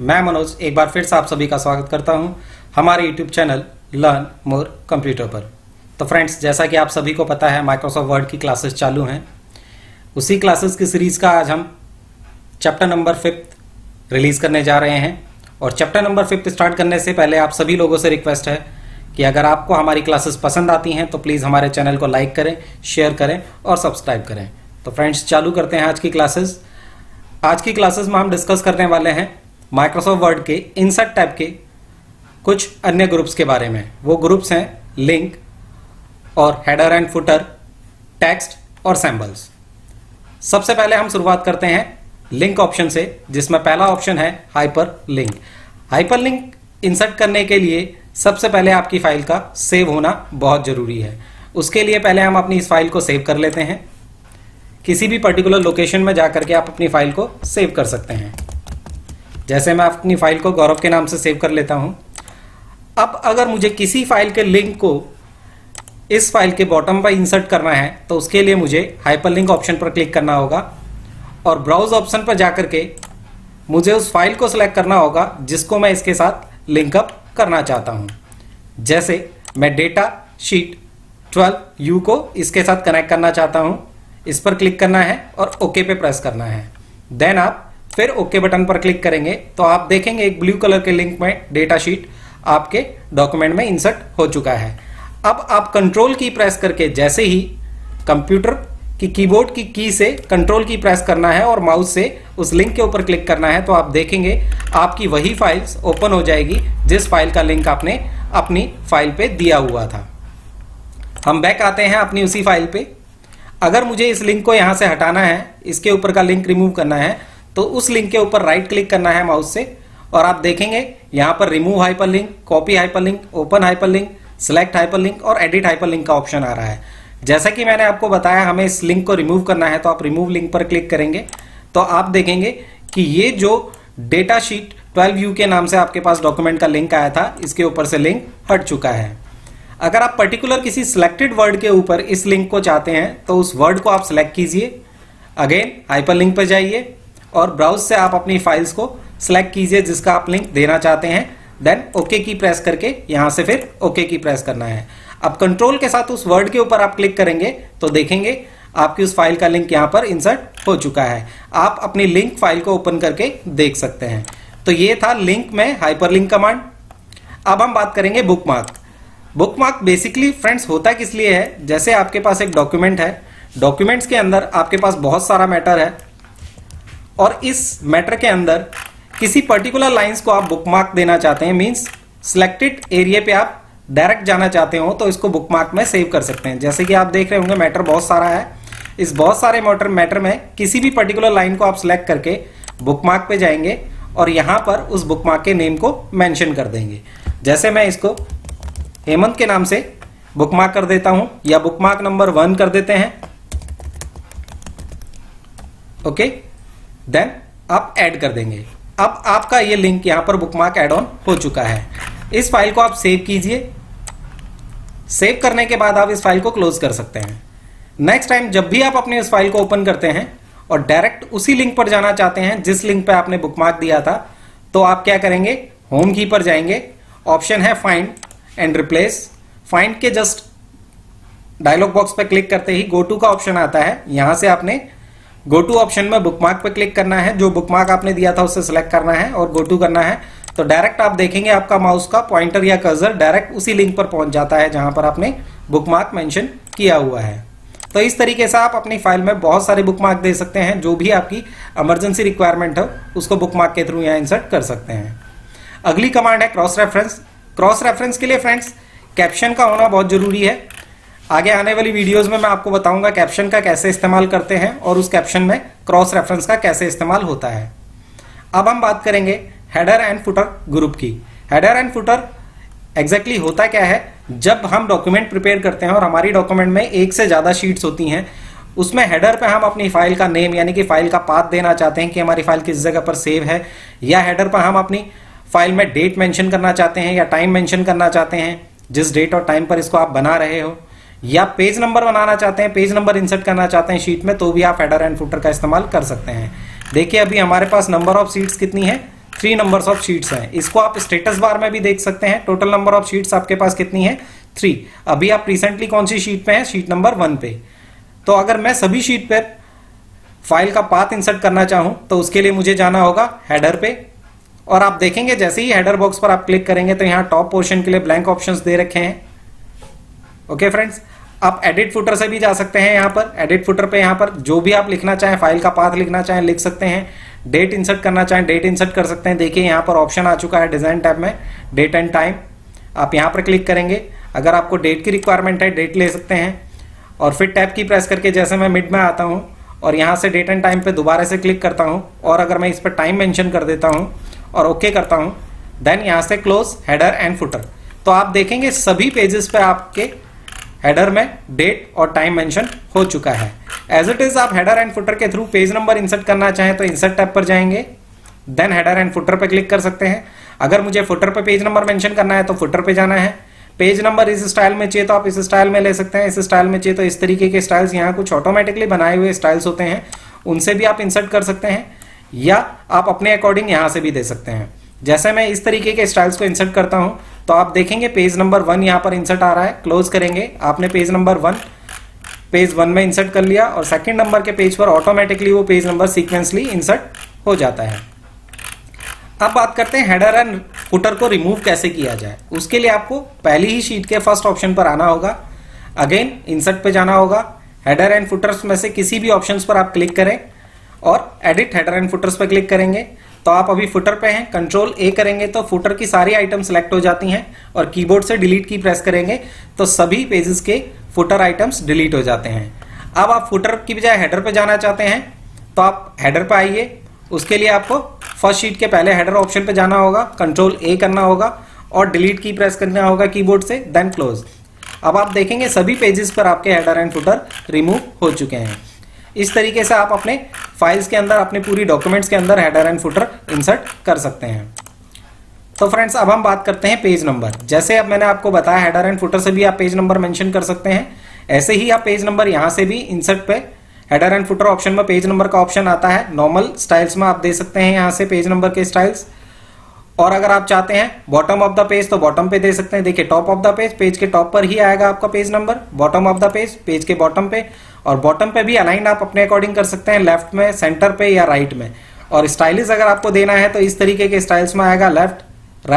मैं मनोज एक बार फिर से आप सभी का स्वागत करता हूं हमारे YouTube channel learn more computer पर। तो फ्रेंड्स, जैसा कि आप सभी को पता है माइक्रोसॉफ्ट वर्ड की क्लासेस चालू हैं। उसी क्लासेस की सीरीज का आज हम चैप्टर नंबर 5 रिलीज करने जा रहे हैं। और चैप्टर नंबर 5 स्टार्ट करने से पहले आप सभी लोगों से रिक्वेस्ट है कि अगर आपको हमारी क्लासेस पसंद आती हैं तो प्लीज़ हमारे चैनल को लाइक करें, शेयर करें और सब्सक्राइब करें। तो फ्रेंड्स, चालू करते हैं आज की क्लासेस। आज की क्लासेस में हम डिस्कस करने वाले हैं माइक्रोसॉफ्ट वर्ड के इंसर्ट टैब के कुछ अन्य ग्रुप्स के बारे में। वो ग्रुप्स हैं लिंक और हेडर एंड फुटर, टेक्स्ट और सिंबल्स। सबसे पहले हम शुरुआत करते हैं लिंक ऑप्शन से, जिसमें पहला ऑप्शन है hyper link. Hyper link insert करने के लिए सबसे पहले आपकी फाइल का सेव होना बहुत जरूरी है। उसके लिए पहले हम अपनी इस फाइल को सेव कर लेते हैं। किसी भी पर्टिकुलर लोकेशन में जाकर के आप अपनी फाइल को सेव कर सकते हैं। जैसे मैं अपनी फाइल को गौरव के नाम से सेव कर लेता हूं। अब अगर मुझे किसी फाइल के लिंक को इस फाइल के बॉटम पर इंसर्ट करना है तो उसके लिए मुझे हाइपरलिंक ऑप्शन पर क्लिक करना होगा और ब्राउज ऑप्शन पर जाकर के मुझे उस फाइल को सिलेक्ट करना होगा जिसको मैं इसके साथ लिंकअप करना चाहता हूं। जैसे मैं डेटा शीट 12U को इसके साथ कनेक्ट करना चाहता हूं। इस पर क्लिक करना है और ओके पे प्रेस करना है। देन आप फिर ओके बटन पर क्लिक करेंगे तो आप देखेंगे एक ब्लू कलर के लिंक में डेटा शीट आपके डॉक्यूमेंट में इंसर्ट हो चुका है। अब आप कंट्रोल की प्रेस करके जैसे ही कंप्यूटर की कीबोर्ड की की से कंट्रोल की प्रेस करना है और माउस से उस लिंक के ऊपर क्लिक करना है तो आप देखेंगे आपकी वही फाइल्स ओपन हो जाएगी जिस फाइल का लिंक आपने अपनी फाइल पे दिया हुआ था। हम बैक आते हैं अपनी उसी फाइल पे। अगर मुझे इस लिंक को यहां से हटाना है, इसके ऊपर का लिंक रिमूव करना है, तो उस लिंक के ऊपर राइट क्लिक करना है माउस से और आप देखेंगे यहां पर remove hyperlink, copy hyperlink, open hyperlink, select hyperlink और एडिट हाइपरलिंक का ऑप्शन आ रहा है। जैसा कि मैंने आपको बताया हमें इस लिंक को रिमूव करना है तो आप रिमूव लिंक पर क्लिक करेंगे तो आप देखेंगे कि ये जो डेटा शीट 12U के नाम से आपके पास डॉक्यूमेंट का लिंक आया था, इसके ऊपर से लिंक हट चुका है। अगर आप पर्टिकुलर किसी सिलेक्टेड वर्ड के ऊपर इस लिंक को चाहते हैं तो उस वर्ड को आप सिलेक्ट कीजिए, अगेन हाइपरलिंक पर जाइए और ब्राउज से आप अपनी फाइल्स को सिलेक्ट कीजिए जिसका आप लिंक देना चाहते हैं। देन ओके की प्रेस करके यहां से फिर ओके की प्रेस करना है। अब कंट्रोल के साथ उस वर्ड के ऊपर आप क्लिक करेंगे तो देखेंगे आपकी उस फाइल का लिंक यहां पर इंसर्ट हो चुका है। आप अपनी लिंक फाइल को ओपन करके देख सकते हैं। तो ये था लिंक में हाइपरलिंक कमांड। अब हम बात करेंगे बुकमार्क। बुकमार्क बेसिकली फ्रेंड्स होता किस लिए है, जैसे आपके पास एक डॉक्यूमेंट है, डॉक्यूमेंट्स के अंदर आपके पास बहुत सारा मैटर है और इस मैटर के अंदर किसी पर्टिकुलर लाइंस को आप बुकमार्क देना चाहते हैं, मींस सिलेक्टेड एरिया पे आप डायरेक्ट जाना चाहते हो तो इसको बुकमार्क में सेव कर सकते हैं। जैसे कि आप देख रहे होंगे मैटर बहुत सारा है। इस बहुत सारे मैटर में किसी भी पर्टिकुलर लाइन को आप सिलेक्ट करके बुकमार्क पे जाएंगे और यहां पर उस बुकमार्क के नेम को मेंशन कर देंगे। जैसे मैं इसको हेमंत के नाम से बुकमार्क कर देता हूं या बुकमार्क नंबर 1 कर देते हैं। ओके, देन आप ऐड कर देंगे। अब आपका ये लिंक यहां पर बुकमार्क ऐड ऑन हो चुका है। इस फाइल को आप सेव कीजिए। सेव करने के बाद आप इस फाइल को क्लोज कर सकते हैं। नेक्स्ट टाइम जब भी आप अपने इस फाइल को ओपन करते हैं और डायरेक्ट उसी लिंक पर जाना चाहते हैं जिस लिंक पे आपने बुकमार्क दिया था, तो आप क्या करेंगे, होम की पर जाएंगे, ऑप्शन है फाइंड एंड रिप्लेस। फाइंड के जस्ट डायलॉग बॉक्स पे क्लिक करते ही गो टू का ऑप्शन आता है। यहां से आपने गो टू ऑप्शन में बुकमार्क पे क्लिक करना है, जो बुकमार्क आपने दिया था उससे सिलेक्ट करना है और गो टू करना है। तो डायरेक्ट आप देखेंगे आपका माउस का पॉइंटर या कर्सर डायरेक्ट उसी लिंक पर पहुंच जाता है जहां पर आपने बुकमार्क मेंशन किया हुआ है। तो इस तरीके से आप अपनी फाइल में बहुत सारे बुकमार्क दे सकते हैं। जो भी आपकी इमरजेंसी रिक्वायरमेंट हो उसको बुकमार्क के थ्रू यहां इंसर्ट कर सकते हैं। अगली कमांड है क्रॉस रेफरेंस। क्रॉस रेफरेंस के लिए फ्रेंड्स कैप्शन का होना बहुत जरूरी है। आगे आने वाली वीडियोस में मैं आपको बताऊंगा कैप्शन का कैसे इस्तेमाल करते हैं और उस कैप्शन में क्रॉस रेफरेंस का कैसे इस्तेमाल होता है। अब हम बात करेंगे हेडर एंड फुटर ग्रुप की। हेडर एंड फुटर एग्जैक्टली होता क्या है, जब हम डॉक्यूमेंट प्रिपेयर करते हैं और हमारी डॉक्यूमेंट में एक से ज्यादा शीट्स होती हैं, उसमें हेडर पे हम अपनी फाइल का नेम यानी कि फाइल का पाथ देना चाहते हैं कि हमारी फाइल किस जगह पर सेव है, या हेडर पर हम अपनी फाइल में डेट मेंशन करना चाहते हैं या टाइम मेंशन करना चाहते हैं, जिस डेट और टाइम पर इसको आप बना रहे हो, या पेज नंबर बनाना चाहते हैं, पेज नंबर इंसर्ट करना चाहते हैं शीट में, तो भी आप हेडर एंड फुटर का इस्तेमाल कर सकते हैं। देखिए अभी हमारे पास नंबर ऑफ सीट्स कितनी है, 3 नंबर्स ऑफ शीट्स हैं। इसको आप स्टेटस बार में भी देख सकते हैं। टोटल नंबर ऑफ शीट्स आपके पास कितनी है? 3। अभी आप रिसेंटली कौन सी शीट पे हैं? शीट नंबर 1 पे। तो अगर मैं सभी शीट पर फाइल का पाथ इंसर्ट करना चाहूं तो उसके लिए मुझे जाना होगा हेडर पे, और आप देखेंगे जैसे ही हेडर बॉक्स पर आप क्लिक करेंगे तो यहां टॉप पोर्शन के लिए ब्लैंक ऑप्शंस दे रखे हैं। ओके फ्रेंड्स, आप एडिट फुटर से भी जा सकते हैं। यहां पर एडिट फुटर पे यहां पर जो भी आप लिखना चाहें, फाइल का पाथ लिखना चाहें लिख सकते हैं। डेट इंसर्ट करना चाहें डेट इंसर्ट कर सकते हैं। देखिए यहां पर ऑप्शन आ चुका है डिजाइन टैब में, डेट एंड टाइम। आप यहां पर क्लिक करेंगे, अगर आपको डेट की रिक्वायरमेंट है डेट ले सकते हैं, और फिर टैब की प्रेस करके जैसे मैं मिड में आता हूं और यहां से डेट एंड टाइम पे दोबारा से क्लिक करता हूं, और अगर मैं इस पर टाइम मेंशन कर देता हूं और ओके करता हूं, देन यहां से क्लोज हेडर एंड फुटर। तो आप देखेंगे सभी पेजेस पे आपके हेडर में डेट और टाइम मेंशन हो चुका है। एज इट इज आप हेडर एंड फुटर के थ्रू पेज नंबर इंसर्ट करना चाहें तो इंसर्ट टैब पर जाएंगे, देन हेडर एंड फुटर पे क्लिक कर सकते हैं। अगर मुझे फुटर पे पेज नंबर मेंशन करना है तो फुटर पे जाना है। पेज नंबर इस स्टाइल में चाहिए तो आप इस स्टाइल में ले सकते हैं, इस स्टाइल में चाहिए तो इस तरीके के स्टाइल्स यहाँ कुछ ऑटोमेटिकली बनाए हुए स्टाइल्स होते हैं, उनसे भी आप इंसर्ट कर सकते हैं, या आप अपने अकॉर्डिंग यहाँ से भी दे सकते हैं। जैसे मैं इस तरीके के स्टाइल्स को इंसर्ट करता हूं तो आप देखेंगे पेज नंबर 1 यहां पर इंसर्ट आ रहा है। क्लोज करेंगे, आपने पेज नंबर 1 पेज 1 में इंसर्ट कर लिया, और सेकंड नंबर के पेज पर ऑटोमेटिकली वो पेज नंबर सीक्वेंसली इंसर्ट हो जाता है। अब बात करते हैं हेडर एंड फुटर को रिमूव कैसे किया जाए। उसके लिए आपको पहली ही शीट के फर्स्ट ऑप्शन पर आना होगा, अगेन इंसर्ट पे जाना होगा, हेडर एंड फुटर्स में से किसी भी ऑप्शंस पर आप क्लिक करें और एडिट हेडर एंड फुटर्स पर क्लिक करेंगे। तो आप अभी फुटर पे हैं, कंट्रोल ए करेंगे तो फुटर की सारी आइटम सिलेक्ट हो जाती हैं, और कीबोर्ड से डिलीट की प्रेस करेंगे तो सभी पेजेस के फुटर आइटम्स डिलीट हो जाते हैं। अब आप फुटर की बजाय हेडर पे जाना चाहते हैं तो आप हेडर पे आइए। उसके लिए आपको फर्स्ट शीट के पहले हेडर ऑप्शन पे जाना होगा, कंट्रोल ए करना होगा और डिलीट की प्रेस करना होगा कीबोर्ड से, देन क्लोज। अब आप देखेंगे सभी पेजेस पर आपके हेडर एंड फुटर रिमूव हो चुके हैं। इस तरीके से आप अपने फाइल्स के अंदर, अपने पूरी डॉक्यूमेंट्स के अंदर हेडर एंड फुटर इंसर्ट कर सकते हैं। तो फ्रेंड्स, अब हम बात करते हैं पेज नंबर। जैसे अब मैंने आपको बताया हेडर एंड फुटर से भी आप पेज नंबर मेंशन कर सकते हैं, ऐसे ही आप पेज नंबर यहां से भी इंसर्ट पे हेडर एंड फुटर ऑप्शन में पेज नंबर का ऑप्शन आता है। नॉर्मल स्टाइल्स में आप दे सकते हैं यहां से पेज नंबर के स्टाइल्स, और अगर आप चाहते हैं बॉटम ऑफ द पेज तो बॉटम पे दे सकते हैं। देखिए top of the page, page के टॉप पर ही आएगा आपका page number, bottom of the page, page के बॉटम पे, और बॉटम पे भी अलाइन आप अपने अकॉर्डिंग कर सकते हैं, लेफ्ट में, सेंटर पे या राइट में। और स्टाइलिश अगर आपको देना है तो इस तरीके के स्टाइल्स में आएगा, लेफ्ट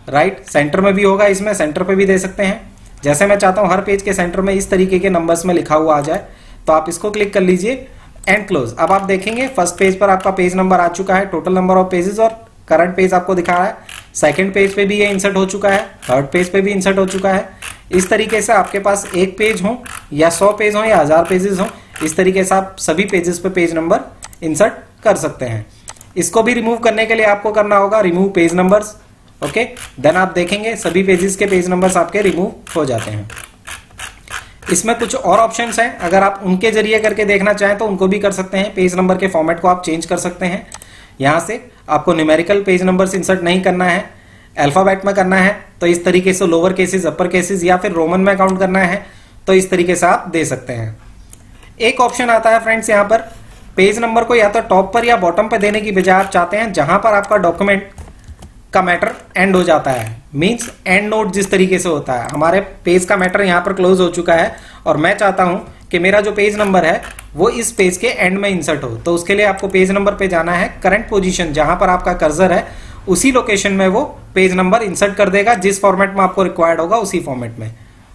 राइट, सेंटर में भी होगा, इसमें सेंटर पे भी दे सकते हैं। जैसे मैं चाहता हूं हर पेज के सेंटर में इस तरीके के नंबर्स में लिखा हुआ आ जाए, तो आप इसको क्लिक कर लीजिए एंड क्लोज। अब आप देखेंगे फर्स्ट पेज पर आपका पेज नंबर आ चुका है, टोटल नंबर ऑफ पेजेस, और करंट पेज आपको दिखा रहा है। सेकंड पेज पे भी ये इंसर्ट हो चुका है, थर्ड पेज पे भी इंसर्ट हो चुका है। इस तरीके से आपके पास एक पेज हो या 100 पेज हो या 1000 पेजेस हो, इस तरीके से आप सभी पेजेस पे पेज नंबर इंसर्ट कर सकते हैं। इसको भी रिमूव करने के लिए आपको करना होगा remove page numbers. Okay, then आप देखेंगे सभी पेजेस के पेज नंबर्स आपके रिमूव हो जाते हैं। इसमें कुछ और ऑप्शंस हैं, अगर आप उनके जरिए करके देखना चाहें तो उनको भी कर सकते हैं। पेज नंबर के फॉर्मेट को आप चेंज कर सकते हैं। यहां से आपको न्यूमेरिकल पेज नंबर्स इंसर्ट नहीं करना है, अल्फाबेट में करना है तो इस तरीके से लोअर केसेस, अपर केसेस या फिर रोमन में काउंट करना है तो इस तरीके से आप दे सकते हैं। एक ऑप्शन आता है फ्रेंड्स, यहां पर पेज नंबर को या तो टॉप पर या बॉटम पर देने की बजाय आप चाहते हैं जहां पर आपका डॉक्यूमेंट का मैटर एंड हो जाता है, मींस एंड नोट जिस तरीके से होता है। हमारे पेज का मैटर यहां पर क्लोज हो चुका है और मैं चाहता हूं कि मेरा जो पेज नंबर है वो इस पेज के एंड में इंसर्ट हो, तो उसके लिए आपको पेज नंबर पे जाना है। करंट पोजीशन जहां पर आपका कर्सर है उसी लोकेशन में वो पेज नंबर इंसर्ट कर देगा, जिस फॉर्मेट में आपको रिक्वायर्ड होगा उसी फॉर्मेट में।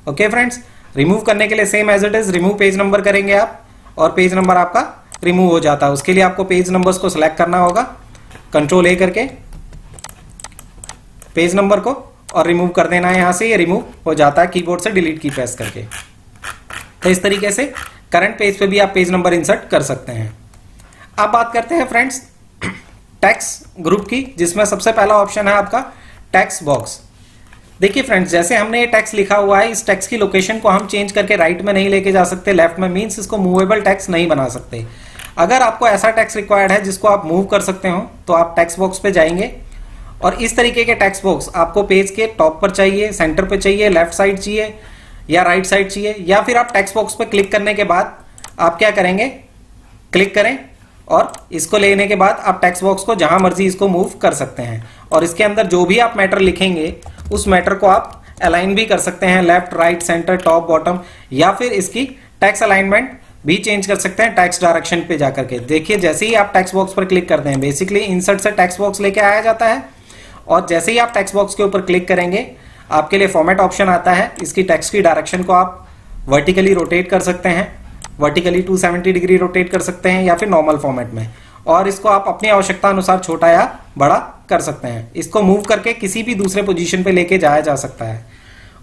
ओके फ्रेंड्स, रिमूव करने के लिए same as it is remove page number करेंगे आप और पेज नंबर आपका रिमूव हो जाता है। उसके लिए आपको पेज नंबर्स को सिलेक्ट करना होगा, कंट्रोल ए करके पेज नंबर को, और रिमूव कर देना है। यहां से ये रिमूव हो जाता है कीबोर्ड से डिलीट की प्रेस करके। तो इस तरीके से करंट पेज पे भी आप पेज नंबर इंसर्ट कर सकते हैं। अब बात करते हैं फ्रेंड्स टेक्स्ट ग्रुप की, जिसमें सबसे पहला ऑप्शन है आपका टेक्स्ट बॉक्स। देखिए फ्रेंड्स, जैसे हमने ये टेक्स्ट लिखा हुआ है, इस टेक्स्ट की लोकेशन को हम चेंज करके राइट में नहीं लेके जा सकते, लेफ्ट में, मींस इसको मूवेबल टेक्स्ट नहीं बना सकते। अगर आपको ऐसा टेक्स्ट रिक्वायर्ड है जिसको आप मूव कर सकते हो तो आप टेक्स्ट बॉक्स पे जाएंगे, और इस तरीके के टेक्स्ट बॉक्स आपको पेज के टॉप पर चाहिए, सेंटर पे चाहिए, लेफ्ट साइड चाहिए या राइट साइड चाहिए, या फिर आप टेक्स्ट बॉक्स पे क्लिक करने के बाद आप क्या करेंगे, क्लिक करें और इसको लेने के बाद आप टेक्स्ट बॉक्स को जहां मर्जी इसको मूव कर सकते हैं और इसके अंदर जो भी आप मैटर लिखेंगे उस मैटर को आप अलाइन भी कर सकते हैं, left right centre top bottom, या फिर इसकी टेक्स्ट अलाइनमेंट भी चेंज कर सकते हैं टेक्स्ट डायरेक्शन पे जाकर के। देखिए जैसे ही आप टेक्स्ट बॉक्स पर क्लिक करते हैं बेसिकली इंसर्ट से टेक्स्ट बॉक्स लेके आया जाता है और जैसे ही आप टेक्स्ट बॉक्स के ऊपर क्लिक करेंगे आपके लिए फॉर्मेट ऑप्शन आता है। इसकी टेक्स्ट की डायरेक्शन को आप वर्टिकली रोटेट कर सकते हैं, वर्टिकली 270 डिग्री रोटेट कर सकते हैं या फिर नॉर्मल फॉर्मेट में, और इसको आप अपनी आवश्यकता अनुसार छोटा या बड़ा कर सकते हैं। इसको मूव करके किसी भी दूसरे पोजीशन पे लेके जाया जा सकता है।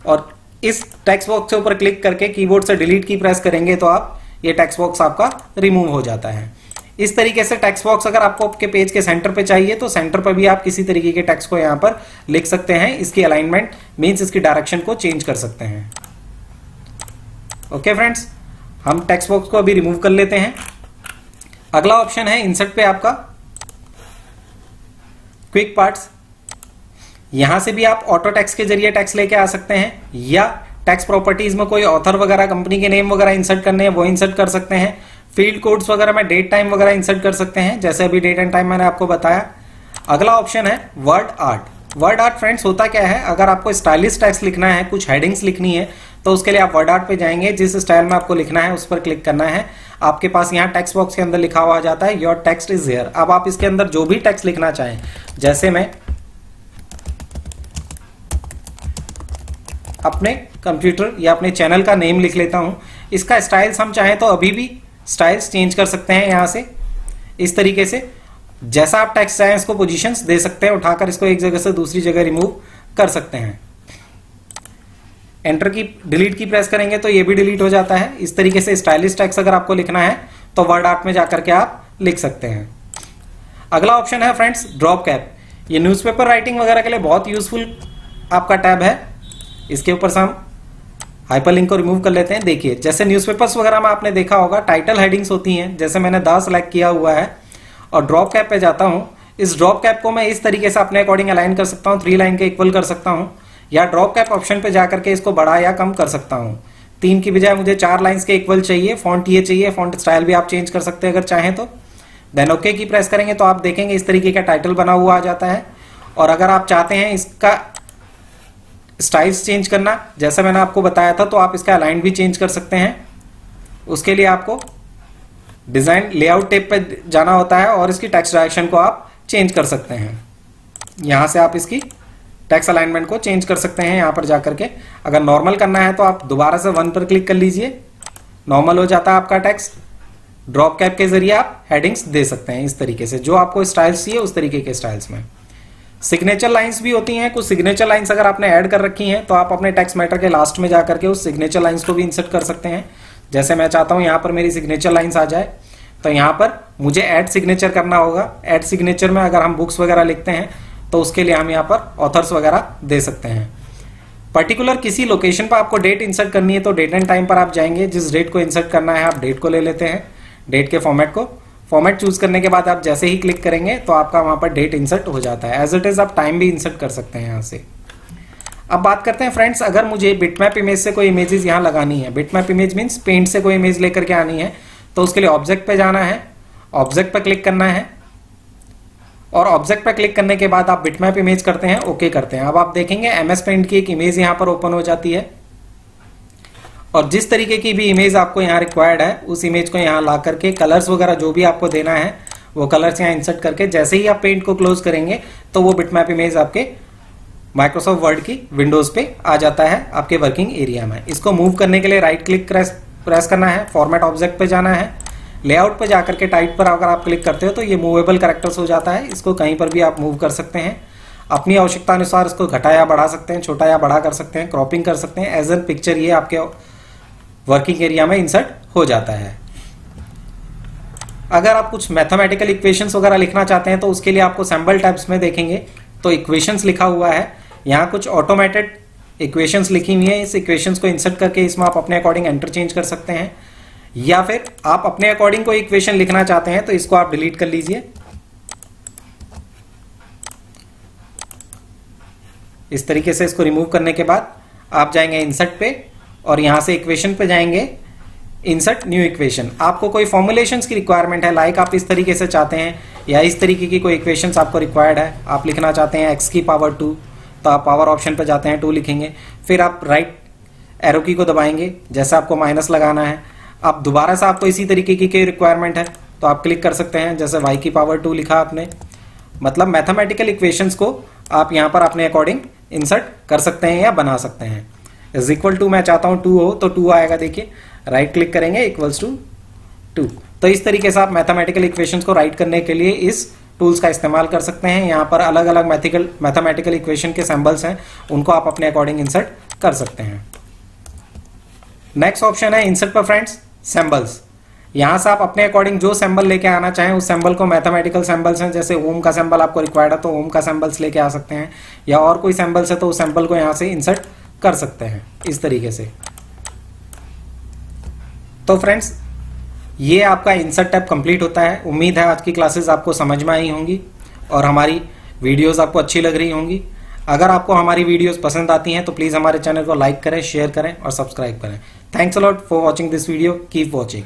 और इस टेक्स्ट बॉक्स के ऊपर क्लिक करके कीबोर्ड से डिलीट की प्रेस करेंगे तो आप ये टेक्स्ट बॉक्स आपका रिमूव हो जाता है। इस तरीके से टेक्स्ट बॉक्स अगर आपको आपके पेज के सेंटर पे चाहिए तो सेंटर पर भी आप किसी तरीके के टेक्स्ट को यहां पर लिख सकते हैं। इसकी अलाइनमेंट मींस इसकी डायरेक्शन को चेंज कर सकते हैं। ओके फ्रेंड्स, हम टेक्स्ट बॉक्स को अभी रिमूव कर लेते हैं। अगला ऑप्शन है इंसर्ट पे आपका क्विक पार्ट्स। यहां से भी आप ऑटो टेक्स्ट के जरिए टेक्स्ट लेके आ सकते हैं या टेक्स्ट प्रॉपर्टीज में कोई ऑथर वगैरह कंपनी के नेम वगैरह इंसर्ट करने हैं वो इंसर्ट कर सकते हैं। फील्ड कोड्स वगैरह में डेट टाइम वगैरह इंसर्ट कर सकते हैं, जैसे अभी डेट एंड टाइम मैंने आपको बताया। अगला ऑप्शन है word art. Word art friends होता क्या है, अगर आपको स्टाइलिश टेक्स्ट लिखना है, कुछ हेडिंग्स लिखनी है तो उसके लिए आप वर्ड आर्ट पे जाएंगे। जिस स्टाइल में आपको लिखना है उस पर क्लिक करना है। आपके पास यहाँ टेक्स्ट बॉक्स के अंदर लिखा हुआ आ जाता है योर टेक्स्ट इज हियर। अब आप इसके अंदर जो भी टेक्स्ट लिखना चाहें, जैसे मैं अपने कंप्यूटर या अपने चैनल का नेम लिख लेता हूं। इसका स्टाइल्स हम चाहें तो अभी भी स्टाइल्स चेंज कर सकते हैं यहां से। इस तरीके से जैसा आप टेक्स्ट चाहें इसको पोजीशंस दे सकते हैं, उठाकर इसको एक जगह से दूसरी जगह रिमूव कर सकते हैं। एंटर की डिलीट की प्रेस करेंगे तो ये भी डिलीट हो जाता है। इस तरीके से स्टाइलिश टेक्स्ट अगर आपको लिखना है तो वर्ड आर्ट में जाकर के आप लिख सकते हैं। अगला ऑप्शन है फ्रेंड्स ड्रॉप कैप। ये न्यूज़पेपर राइटिंग वगैरह के लिए बहुत यूजफुल आपका टैब है। इसके ऊपर से हम हाइपरलिंक को रिमूव कर लेते हैं। देखिए जैसे न्यूज़पेपर्स वगैरह में आपने देखा होगा टाइटल हेडिंग्स होती हैं, जैसे मैंने द सेलेक्ट किया हुआ है और ड्रॉप कैप पे जाता हूं। इस ड्रॉप कैप को मैं इस तरीके से अपने अकॉर्डिंग अलाइन कर सकता हूं, 3 लाइन के इक्वल कर सकता हूं, या ड्रॉप कैप ऑप्शन पे जाकर के इसको बड़ा या कम कर सकता हूं। 3 की बजाय मुझे 4 लाइन्स के इक्वल चाहिए। फॉन्ट ये चाहिए, फॉन्ट स्टाइल भी आप चेंज कर सकते हैं अगर चाहें तो। देन ओके की प्रेस करेंगे तो आप देखेंगे इस तरीके का टाइटल बना हुआ आ जाता है। और अगर आप चाहते हैं इसका स्टाइल्स चेंज करना, जैसा मैंने आपको बताया था, तो आप इसका अलाइन भी चेंज कर सकते हैं। उसके लिए आपको डिजाइन लेआउट टेप पे जाना होता है और इसकी टेक्स्ट डायरेक्शन को आप चेंज कर सकते हैं। यहां से आप इसकी टेक्स्ट अलाइनमेंट को चेंज कर सकते हैं यहां पर जाकर के। अगर नॉर्मल करना है तो आप दोबारा से 1 पर क्लिक कर लीजिए, नॉर्मल हो जाता है आपका टेक्स्ट। ड्रॉप कैप के जरिए आप हेडिंग्स दे सकते हैं इस तरीके से, जो आपको स्टाइल्स चाहिए उस तरीके के स्टाइल्स में। सिग्नेचर लाइंस भी होती हैं। कुछ सिग्नेचर लाइंस अगर आपने ऐड कर रखी हैं तो आप अपने टेक्स्ट मैटर के लास्ट में जाकर के उस सिग्नेचर लाइंस को भी इंसर्ट कर सकते हैं। जैसे मैं चाहता हूं यहां पर मेरी सिग्नेचर लाइंस आ जाए तो यहां पर मुझे ऐड सिग्नेचर करना होगा। ऐड सिग्नेचर में अगर हम बुक्स वगैरह लिखते हैं तो उसके लिए हम यहाँ पर ऑथर्स वगैरह दे सकते हैं। पर्टिकुलर किसी लोकेशन पर आपको डेट इंसर्ट करनी है तो डेट एंड टाइम पर आप जाएंगे। जिस डेट को इंसर्ट करना है आप डेट को ले लेते हैं, डेट के फॉर्मेट को। फॉर्मेट चूज करने के बाद आप जैसे ही क्लिक करेंगे तो आपका वहां पर डेट इंसर्ट हो जाता है। एज इट इज आप टाइम भी इंसर्ट कर सकते हैं यहां से। अब बात करते हैं फ्रेंड्स, अगर मुझे बिटमैप इमेज से कोई इमेजेस यहां लगानी है, बिटमैप इमेज मींस पेंट से कोई इमेज लेकर के आनी है, तो उसके लिए ऑब्जेक्ट पे जाना है, ऑब्जेक्ट पे क्लिक करना है और ऑब्जेक्ट पे क्लिक करने के बाद आप बिटमैप इमेज करते हैं, ओके करते हैं। अब आप देखेंगे एमएस पेंट की एक इमेज यहां पर ओपन हो जाती है और जिस तरीके की भी इमेज आपको यहाँ रिक्वायर्ड है उस इमेज को यहाँ ला करके कलर्स वगैरह जो भी आपको देना है वो कलर्स यहाँ इंसर्ट करके जैसे ही आप पेंट को क्लोज करेंगे तो वो बिटमैप इमेज आपके माइक्रोसॉफ्ट वर्ड की विंडोज पे आ जाता है आपके वर्किंग एरिया में। इसको मूव करने के लिए राइट क्लिक प्रेस करना है, फॉर्मेट ऑब्जेक्ट पे जाना है, लेआउट पे जाकर के टाइप पर अगर आप क्लिक करते हो तो ये मूवेबल कैरेक्टर्स हो जाता है। इसको कहीं पर भी आप मूव कर सकते हैं, अपनी आवश्यकता अनुसार इसको घटा या बढ़ा सकते हैं, छोटा या बड़ा कर सकते हैं, क्रॉपिंग कर सकते हैं। एज एन पिक्चर ये आपके वर्किंग एरिया में इंसर्ट हो जाता है। अगर आप कुछ मैथमेटिकल इक्वेशंस वगैरह लिखना चाहते हैं तो उसके लिए आपको सिंबल टैब्स में देखेंगे तो इक्वेशंस लिखा हुआ है, यहाँ कुछ ऑटोमेटेड इक्वेशंस लिखी हुई है। इस इक्वेशंस को इंसर्ट करके इसमें आप अपने अकॉर्डिंग इंटरचेंज कर सकते हैं, या फिर आप अपने अकॉर्डिंग कोई इक्वेशन लिखना चाहते हैं तो इसको आप डिलीट कर लीजिए। इस तरीके से इसको रिमूव करने के बाद आप जाएंगे इंसर्ट पे और यहां से इक्वेशन पे जाएंगे। Insert new equation. आपको कोई फॉर्मुलेशंस की रिक्वायरमेंट है, लाइक आप इस तरीके से चाहते हैं या इस तरीके की कोई इक्वेशंस आपको रिक्वायर्ड है, आप लिखना चाहते हैं x की पावर 2, तो आप पावर ऑप्शन पर जाते हैं, 2 लिखेंगे, फिर आप राइट एरो की को दबाएंगे, जैसे आपको माइनस लगाना है। अब दोबारा से आपको इसी तरीके की रिक्वायरमेंट है तो आप क्लिक कर सकते हैं, जैसे y की पावर 2 लिखा आपने, मतलब मैथमेटिकल इक्वेशंस को आप यहाँ पर अपने अकॉर्डिंग इंसर्ट कर सकते हैं या बना सकते हैं। इज इक्वल टू मैं चाहता हूँ 2 हो तो 2 आएगा, देखिए राइट क्लिक करेंगे इक्वल्स टू 2। तो इस तरीके से आप मैथमेटिकल इक्वेशंस को राइट करने के लिए इस टूल्स का इस्तेमाल कर सकते हैं। यहाँ पर अलग अलग मैथमेटिकल इक्वेशन के सिंबल्स हैं, उनको आप अपने अकॉर्डिंग इंसर्ट कर सकते हैं। नेक्स्ट ऑप्शन है इंसर्ट पर फ्रेंड्स सिंबल्स। यहाँ से आप अपने अकॉर्डिंग जो सिंबल लेके आना चाहें उस सिंबल को, मैथमेटिकल सिंबल्स हैं जैसे ओम का सिंबल आपको रिक्वायर्ड है तो ओम का सिंबल्स लेके आ सकते हैं, या और कोई सिंबल्स है तो उस सिंबल को यहाँ से इंसर्ट कर सकते हैं इस तरीके से। तो फ्रेंड्स ये आपका इंसर्ट टैब कंप्लीट होता है। उम्मीद है आज की क्लासेस आपको समझ में आई होंगी और हमारी वीडियोस आपको अच्छी लग रही होंगी। अगर आपको हमारी वीडियोस पसंद आती हैं तो प्लीज़ हमारे चैनल को लाइक करें, शेयर करें और सब्सक्राइब करें। Thanks a lot for watching this video, keep watching.